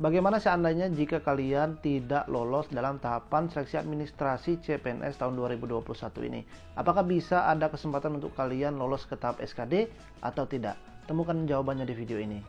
Bagaimana seandainya jika kalian tidak lolos dalam tahapan seleksi administrasi CPNS tahun 2021 ini? Apakah bisa ada kesempatan untuk kalian lolos ke tahap SKD atau tidak? Temukan jawabannya di video ini.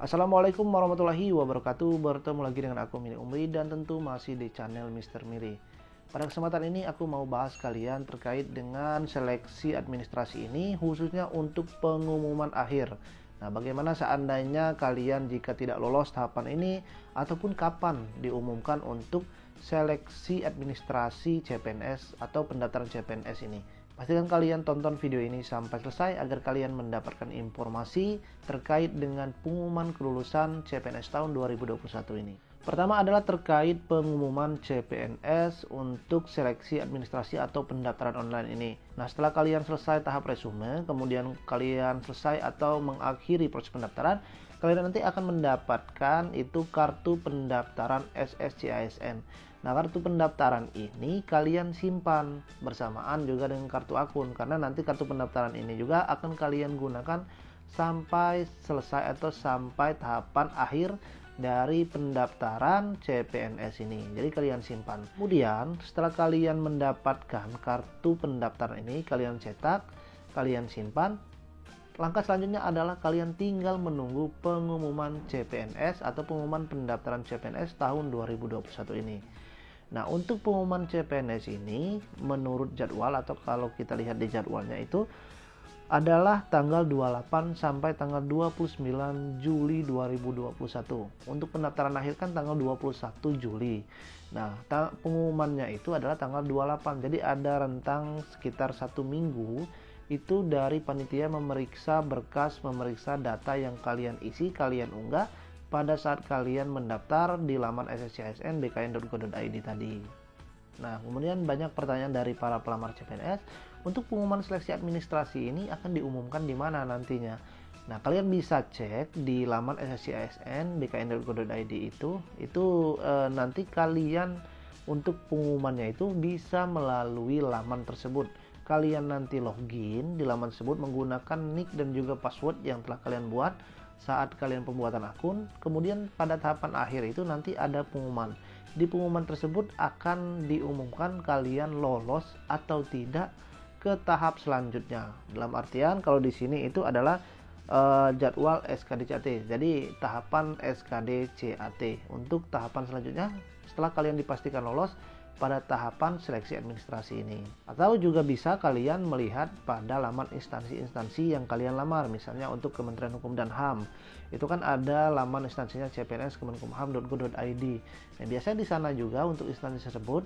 Assalamualaikum warahmatullahi wabarakatuh. Bertemu lagi dengan aku Mili Umri dan tentu masih di channel Mr. Mili. Pada kesempatan ini aku mau bahas kalian terkait dengan seleksi administrasi ini, khususnya untuk pengumuman akhir. Nah, bagaimana seandainya kalian jika tidak lolos tahapan ini ataupun kapan diumumkan untuk seleksi administrasi CPNS atau pendaftaran CPNS ini? Pastikan kalian tonton video ini sampai selesai agar kalian mendapatkan informasi terkait dengan pengumuman kelulusan CPNS tahun 2021 ini. Pertama adalah terkait pengumuman CPNS untuk seleksi administrasi atau pendaftaran online ini. Nah, setelah kalian selesai tahap resume, kemudian kalian selesai atau mengakhiri proses pendaftaran, kalian nanti akan mendapatkan itu kartu pendaftaran SSCASN. Nah, kartu pendaftaran ini kalian simpan bersamaan juga dengan kartu akun, karena nanti kartu pendaftaran ini juga akan kalian gunakan sampai selesai atau sampai tahapan akhir dari pendaftaran CPNS ini. Jadi kalian simpan. Kemudian setelah kalian mendapatkan kartu pendaftaran ini, kalian cetak, kalian simpan. Langkah selanjutnya adalah kalian tinggal menunggu pengumuman CPNS atau pengumuman pendaftaran CPNS tahun 2021 ini. Nah, untuk pengumuman CPNS ini menurut jadwal atau kalau kita lihat di jadwalnya itu adalah tanggal 28 sampai tanggal 29 Juli 2021. Untuk pendaftaran akhir kan tanggal 21 Juli. Nah, pengumumannya itu adalah tanggal 28. Jadi ada rentang sekitar 1 minggu itu dari panitia memeriksa berkas, memeriksa data yang kalian isi, kalian unggah pada saat kalian mendaftar di laman SSCASN bkn.go.id tadi. Nah, kemudian banyak pertanyaan dari para pelamar CPNS, untuk pengumuman seleksi administrasi ini akan diumumkan di mana nantinya. Nah, kalian bisa cek di laman SSCASN bkn.go.id itu nanti kalian untuk pengumumannya itu bisa melalui laman tersebut. Kalian nanti login di laman tersebut menggunakan nick dan juga password yang telah kalian buat saat kalian pembuatan akun. Kemudian pada tahapan akhir itu nanti ada pengumuman. Di pengumuman tersebut akan diumumkan kalian lolos atau tidak ke tahap selanjutnya. Dalam artian kalau di sini itu adalah jadwal SKD CAT. Jadi tahapan SKD CAT. Untuk tahapan selanjutnya setelah kalian dipastikan lolos pada tahapan seleksi administrasi ini. Atau juga bisa kalian melihat pada laman instansi-instansi yang kalian lamar. Misalnya untuk Kementerian Hukum dan HAM, itu kan ada laman instansinya CPNS kemenkumham.go.id. Nah, biasanya di sana juga untuk instansi tersebut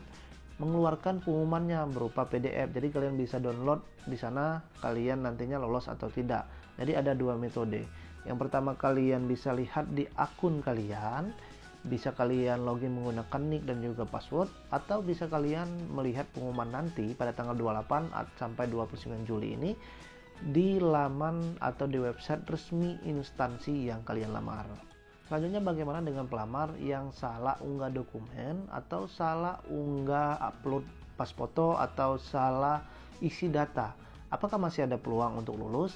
mengeluarkan pengumumannya berupa PDF. Jadi kalian bisa download di sana kalian nantinya lolos atau tidak. Jadi ada dua metode. Yang pertama kalian bisa lihat di akun kalian, bisa kalian login menggunakan nick dan juga password, atau bisa kalian melihat pengumuman nanti pada tanggal 28 sampai 29 Juli ini di laman atau di website resmi instansi yang kalian lamar. Selanjutnya bagaimana dengan pelamar yang salah unggah dokumen atau salah unggah upload pas foto atau salah isi data? Apakah masih ada peluang untuk lulus?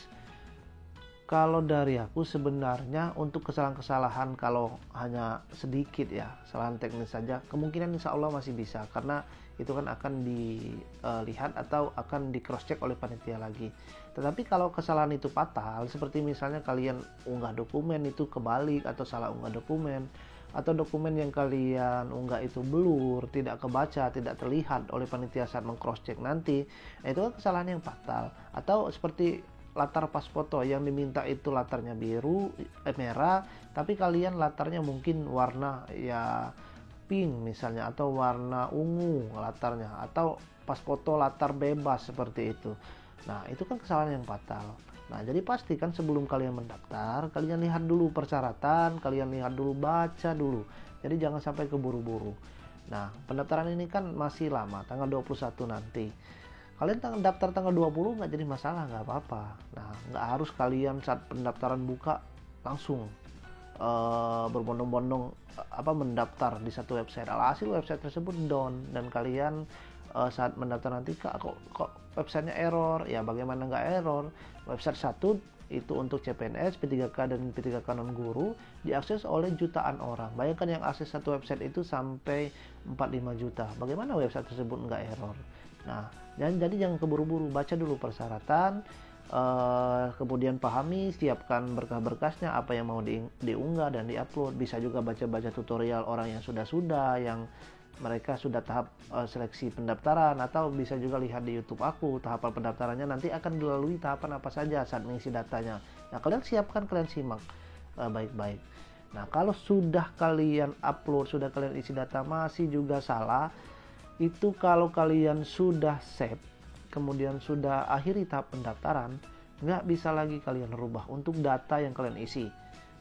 Kalau dari aku sebenarnya untuk kesalahan-kesalahan kalau hanya sedikit ya, kesalahan teknis saja, kemungkinan insya Allah masih bisa, karena itu kan akan dilihat atau akan di cross check oleh panitia lagi. Tetapi kalau kesalahan itu fatal, seperti misalnya kalian unggah dokumen itu kebalik atau salah unggah dokumen, atau dokumen yang kalian unggah itu blur, tidak kebaca, tidak terlihat oleh panitia saat meng-cross check nanti, nah itu kan kesalahan yang fatal. Atau seperti latar pas foto yang diminta itu latarnya biru, merah, tapi kalian latarnya mungkin warna ya pink misalnya, atau warna ungu latarnya, atau pas foto latar bebas seperti itu. Nah, itu kan kesalahan yang fatal. Nah, jadi pastikan sebelum kalian mendaftar, kalian lihat dulu persyaratan, kalian lihat dulu, baca dulu. Jadi jangan sampai keburu-buru. Nah, pendaftaran ini kan masih lama, tanggal 21 nanti. Kalian daftar tanggal 20 nggak jadi masalah, nggak apa-apa. Nah, nggak harus kalian saat pendaftaran buka langsung berbondong-bondong mendaftar di satu website. Alhasil website tersebut down dan kalian saat mendaftar nanti kok websitenya error. Ya bagaimana nggak error? Website satu itu untuk CPNS, P3K dan P3K non-guru diakses oleh jutaan orang. Bayangkan yang akses satu website itu sampai 45 juta. Bagaimana website tersebut nggak error? Nah, jadi jangan keburu-buru, baca dulu persyaratan, kemudian pahami, siapkan berkas-berkasnya, apa yang mau diunggah dan diupload. Bisa juga baca-baca tutorial orang yang sudah yang mereka sudah tahap seleksi pendaftaran, atau bisa juga lihat di YouTube aku tahapan pendaftarannya nanti akan dilalui tahapan apa saja saat mengisi datanya. Nah, kalian siapkan, kalian simak baik-baik. Nah, kalau sudah kalian upload, sudah kalian isi data masih juga salah, itu kalau kalian sudah save, kemudian sudah akhiri tahap pendaftaran, nggak bisa lagi kalian rubah untuk data yang kalian isi.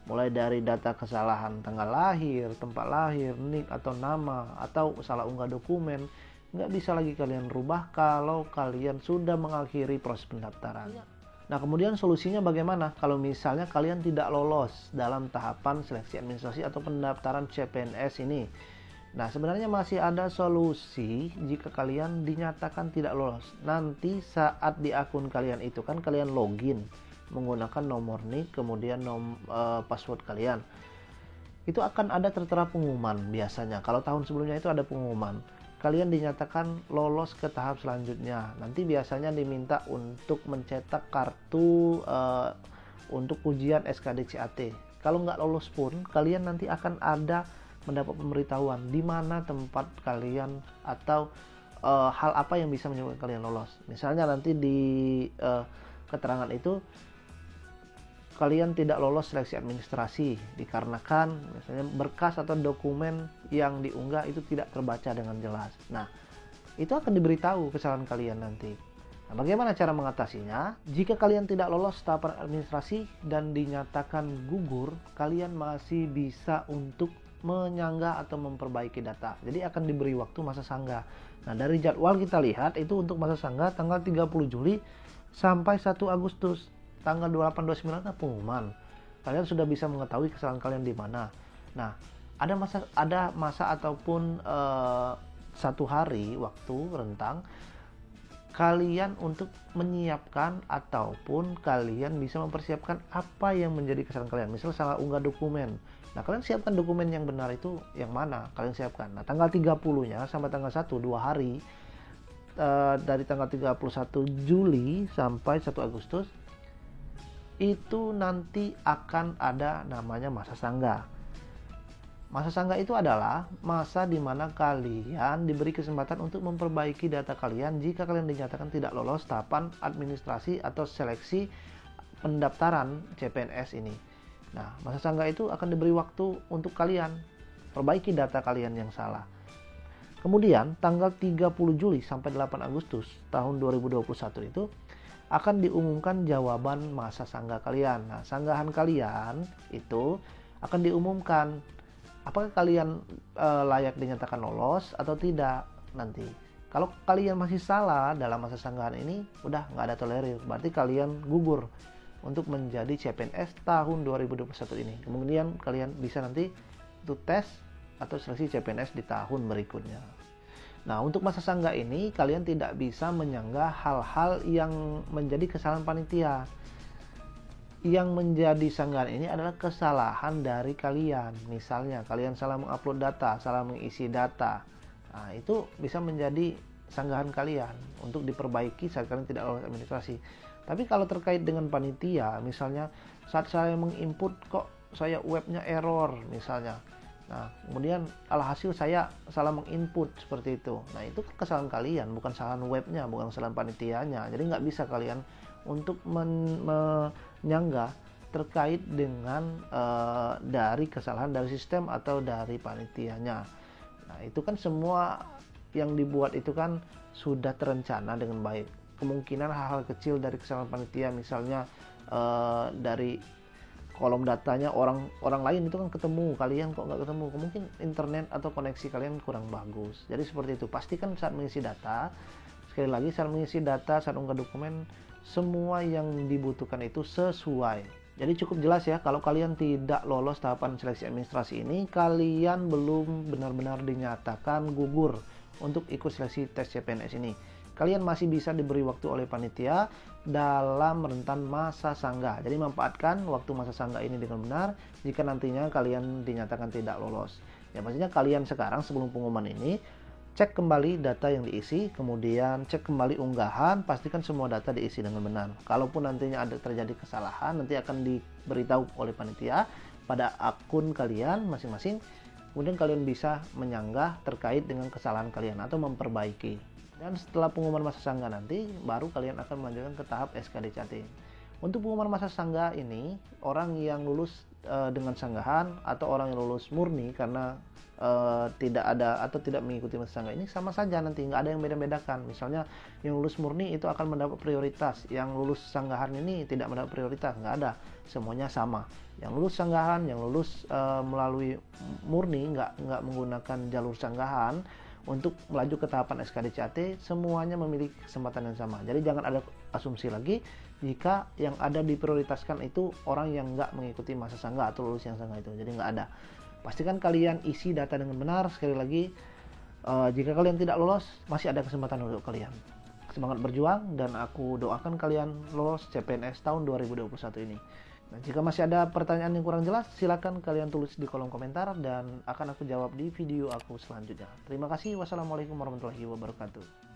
Mulai dari data kesalahan tanggal lahir, tempat lahir, nik atau nama, atau salah unggah dokumen, nggak bisa lagi kalian rubah kalau kalian sudah mengakhiri proses pendaftaran. Nah, kemudian solusinya bagaimana kalau misalnya kalian tidak lolos dalam tahapan seleksi administrasi atau pendaftaran CPNS ini? Nah, sebenarnya masih ada solusi jika kalian dinyatakan tidak lolos. Nanti saat di akun kalian itu kan kalian login menggunakan nomor nik, kemudian password kalian. Itu akan ada tertera pengumuman biasanya. Kalau tahun sebelumnya itu ada pengumuman. Kalian dinyatakan lolos ke tahap selanjutnya. Nanti biasanya diminta untuk mencetak kartu untuk ujian SKD CAT. Kalau nggak lolos pun, kalian nanti akan ada mendapat pemberitahuan di mana tempat kalian atau hal apa yang bisa menyebabkan kalian lolos. Misalnya nanti di keterangan itu kalian tidak lolos seleksi administrasi dikarenakan misalnya berkas atau dokumen yang diunggah itu tidak terbaca dengan jelas. Nah, itu akan diberitahu kesalahan kalian nanti. Nah, bagaimana cara mengatasinya? Jika kalian tidak lolos tahapan administrasi dan dinyatakan gugur, kalian masih bisa untuk menyanggah atau memperbaiki data. Jadi akan diberi waktu masa sanggah. Nah, dari jadwal kita lihat itu untuk masa sanggah tanggal 30 Juli sampai 1 Agustus. Tanggal 28 29 ada pengumuman. Kalian sudah bisa mengetahui kesalahan kalian di mana. Nah, ada masa ataupun 1 hari waktu rentang kalian untuk menyiapkan ataupun kalian bisa mempersiapkan apa yang menjadi kesalahan kalian. Misal salah unggah dokumen. Nah, kalian siapkan dokumen yang benar itu yang mana? Kalian siapkan. Nah, tanggal 30-nya sampai tanggal 1, 2 hari. Dari tanggal 31 Juli sampai 1 Agustus itu nanti akan ada namanya masa sanggah. Masa sanggah itu adalah masa di mana kalian diberi kesempatan untuk memperbaiki data kalian jika kalian dinyatakan tidak lolos tahapan administrasi atau seleksi pendaftaran CPNS ini. Nah, masa sanggah itu akan diberi waktu untuk kalian perbaiki data kalian yang salah. Kemudian tanggal 30 Juli sampai 8 Agustus tahun 2021 itu akan diumumkan jawaban masa sanggah kalian. Nah, sanggahan kalian itu akan diumumkan apakah kalian layak dinyatakan lolos atau tidak nanti. Kalau kalian masih salah dalam masa sanggahan ini, udah nggak ada tolerir. Berarti kalian gugur untuk menjadi CPNS tahun 2021 ini. Kemudian kalian bisa nanti untuk tes atau seleksi CPNS di tahun berikutnya. Nah, untuk masa sanggah ini kalian tidak bisa menyanggah hal-hal yang menjadi kesalahan panitia. Yang menjadi sanggahan ini adalah kesalahan dari kalian. Misalnya kalian salah mengupload data, salah mengisi data. Nah, itu bisa menjadi sanggahan kalian untuk diperbaiki saat kalian tidak lolos administrasi. Tapi kalau terkait dengan panitia, misalnya saat saya menginput kok saya webnya error misalnya. Nah, kemudian alhasil saya salah menginput seperti itu. Nah, itu kesalahan kalian, bukan kesalahan webnya, bukan kesalahan panitianya. Jadi nggak bisa kalian untuk menyanggah terkait dengan dari kesalahan dari sistem atau dari panitianya. Nah, itu kan semua yang dibuat itu kan sudah terencana dengan baik. Kemungkinan hal-hal kecil dari kesalahan panitia, misalnya dari kolom datanya orang lain itu kan ketemu, kalian kok nggak ketemu, mungkin internet atau koneksi kalian kurang bagus. Jadi seperti itu. Pastikan saat mengisi data, sekali lagi saat mengisi data, saat unggah dokumen, semua yang dibutuhkan itu sesuai. Jadi cukup jelas ya, kalau kalian tidak lolos tahapan seleksi administrasi ini, kalian belum benar-benar dinyatakan gugur untuk ikut seleksi tes CPNS ini. kalian masih bisa diberi waktu oleh panitia dalam rentan masa sanggah. Jadi manfaatkan waktu masa sanggah ini dengan benar jika nantinya kalian dinyatakan tidak lolos. Ya pastinya kalian sekarang sebelum pengumuman ini cek kembali data yang diisi, kemudian cek kembali unggahan, pastikan semua data diisi dengan benar. Kalaupun nantinya ada terjadi kesalahan, nanti akan diberitahu oleh panitia pada akun kalian masing-masing. Kemudian kalian bisa menyanggah terkait dengan kesalahan kalian atau memperbaiki. Dan setelah pengumuman masa sanggah nanti, baru kalian akan melanjutkan ke tahap SKD chatting. Untuk pengumuman masa sanggah ini, orang yang lulus dengan sanggahan atau orang yang lulus murni karena tidak ada atau tidak mengikuti masa sanggah ini sama saja, nanti nggak ada yang beda-bedakan. Misalnya yang lulus murni itu akan mendapat prioritas, yang lulus sanggahan ini tidak mendapat prioritas, nggak ada, semuanya sama. Yang lulus sanggahan, yang lulus melalui murni nggak menggunakan jalur sanggahan untuk melaju ke tahapan SKD-CAT, semuanya memiliki kesempatan yang sama. Jadi jangan ada asumsi lagi jika yang ada diprioritaskan itu orang yang nggak mengikuti masa sanggah atau lulus yang sanggah itu. Jadi nggak ada. Pastikan kalian isi data dengan benar. Sekali lagi, jika kalian tidak lolos, masih ada kesempatan untuk kalian. Semangat berjuang, dan aku doakan kalian lolos CPNS tahun 2021 ini. Nah, jika masih ada pertanyaan yang kurang jelas, silakan kalian tulis di kolom komentar dan akan aku jawab di video aku selanjutnya. Terima kasih. Wassalamualaikum warahmatullahi wabarakatuh.